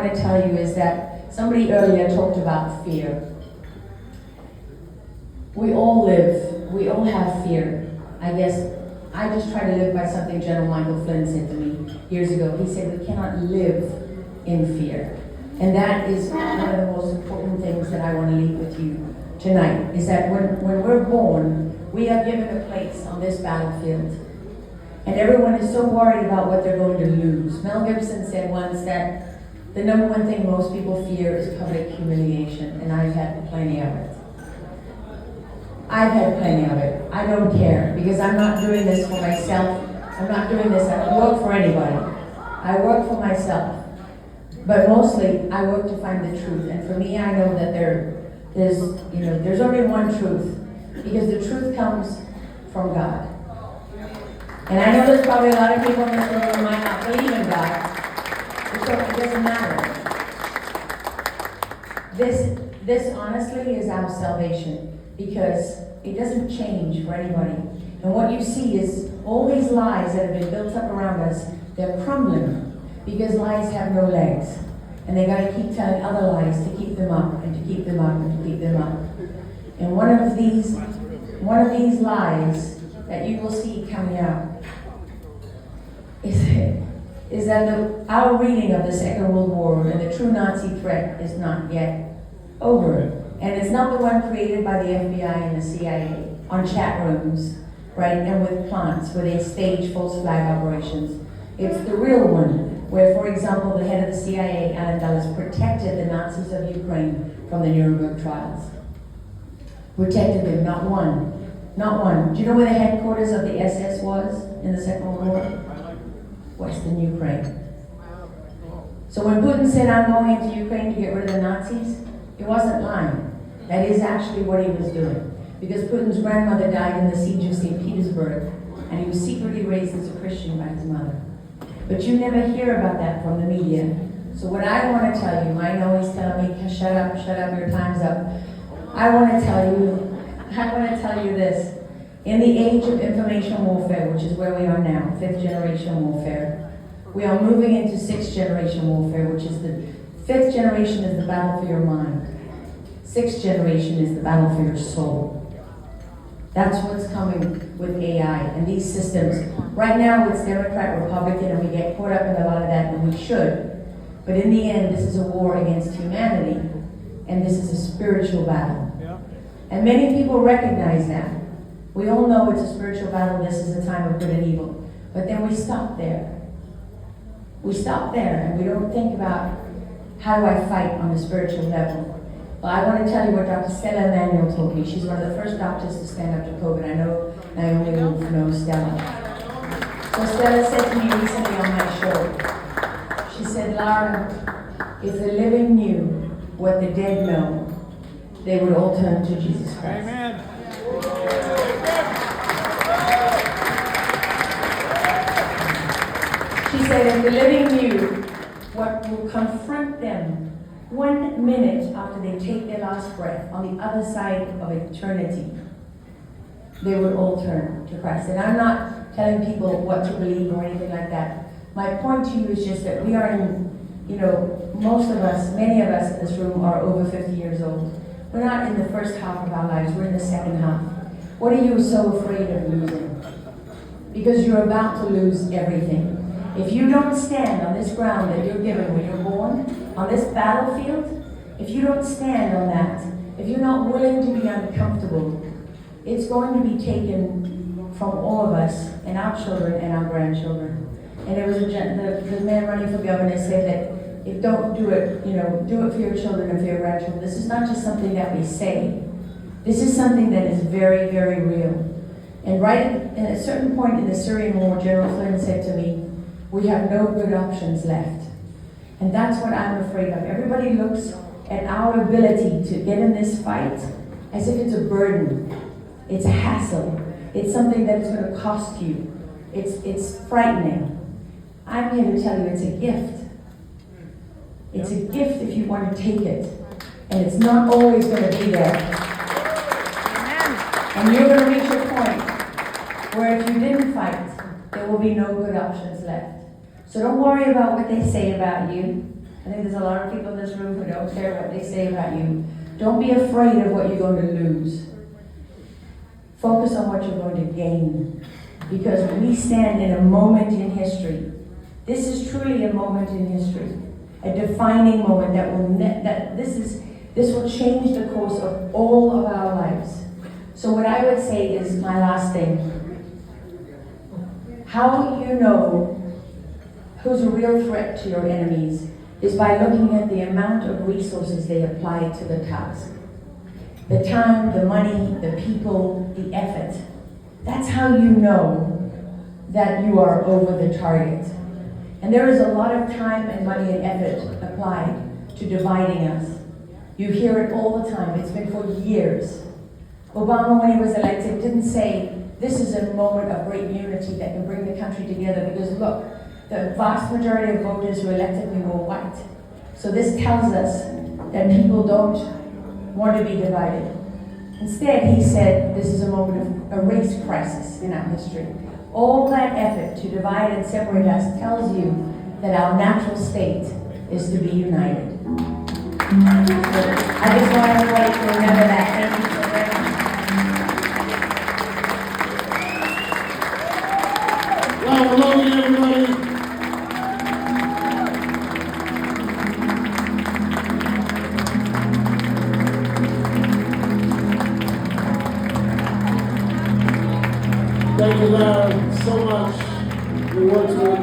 want to tell you is that somebody earlier talked about fear. We all have fear. I guess I just try to live by something General Michael Flynn said to me years ago. He said we cannot live in fear. And that is one of the most important things that I want to leave with you tonight, is that when we're born, we are given a place on this battlefield. And everyone is so worried about what they're going to lose. Mel Gibson said once that the number one thing most people fear is public humiliation, and I've had plenty of it. I've had plenty of it. I don't care, because I'm not doing this for myself. I'm not doing this, I don't work for anybody. I work for myself. But mostly, I work to find the truth. And for me, I know that there's only one truth, because the truth comes from God. And I know there's probably a lot of people in this room who might not believe in God. So it doesn't matter. This honestly is our salvation, because it doesn't change for anybody. And what you see is all these lies that have been built up around us, they're crumbling, because lies have no legs. And they got to keep telling other lies to keep them up, and to keep them up, and to keep them up. And one of these lies that you will see coming out is that our reading of the Second World War and the true Nazi threat is not yet over. And it's not the one created by the FBI and the CIA on chat rooms, right, and with plants where they stage false flag operations. It's the real one, where, for example, the head of the CIA, Alan Dulles, protected the Nazis of Ukraine from the Nuremberg trials. Protected them, not one. Not one. Do you know where the headquarters of the SS was in the Second World War? Western Ukraine. So when Putin said, I'm going into Ukraine to get rid of the Nazis, he wasn't lying. That is actually what he was doing. Because Putin's grandmother died in the siege of St. Petersburg, and he was secretly raised as a Christian by his mother. But you never hear about that from the media. So what I want to tell you, I know he's telling me, shut up, your time's up. I want to tell you this. In the age of information warfare, which is where we are now, 5th generation warfare, we are moving into 6th generation warfare, which is the 5th generation is the battle for your mind. 6th generation is the battle for your soul. That's what's coming with AI and these systems. Right now it's Democrat, Republican, and we get caught up in a lot of that, and we should. But in the end, this is a war against humanity, and this is a spiritual battle. Yeah. And many people recognize that. We all know it's a spiritual battle, this is a time of good and evil. But then we stop there. We stop there, and we don't think about, how do I fight on the spiritual level? Well, I want to tell you what Dr. Stella Emanuel told me. She's one of the first doctors to stand up to COVID. I know Naomi will know Stella. So Stella said to me recently on my show, she said, Lara, if the living knew what the dead know, they would all turn to Jesus Christ. Amen. She said, if the living knew what will confront them 1 minute after they take their last breath on the other side of eternity, they would all turn to Christ. And I'm not telling people what to believe or anything like that. My point to you is just that we are in, most of us, many of us in this room are over 50 years old. We're not in the first half of our lives, we're in the second half. What are you so afraid of losing? Because you're about to lose everything. If you don't stand on this ground that you're given when you're born, on this battlefield, if you don't stand on that, if you're not willing to be uncomfortable, it's going to be taken from all of us and our children and our grandchildren. And there was the man running for governor said that if don't do it, do it for your children and for your grandchildren. This is not just something that we say. This is something that is very, very real. And right at a certain point in the Syrian war, General Flynn said to me, we have no good options left. And that's what I'm afraid of. Everybody looks at our ability to get in this fight as if it's a burden. It's a hassle. It's something that is going to cost you. It's frightening. I'm here to tell you it's a gift. It's a gift if you want to take it. And it's not always going to be there. And you're going to reach a point where if you didn't fight, there will be no good options left. So don't worry about what they say about you. I think there's a lot of people in this room who don't care what they say about you. Don't be afraid of what you're going to lose. Focus on what you're going to gain. Because we stand in a moment in history. This is truly a moment in history. A defining moment that this will change the course of all of our lives. So what I would say is my last thing. How you know who's a real threat to your enemies is by looking at the amount of resources they apply to the task. The time, the money, the people, the effort. That's how you know that you are over the target. And there is a lot of time and money and effort applied to dividing us. You hear it all the time. It's been for years. Obama, when he was elected, didn't say, this is a moment of great unity that can bring the country together, because look, the vast majority of voters who elected me were white. So this tells us that people don't want to be divided. Instead, he said, this is a moment of a race crisis in our history. All that effort to divide and separate us tells you that our natural state is to be united. So I just want everybody to remember that. Thank you so very much. Lara, Logan, everybody. Thank you, Lara, so much. Your words were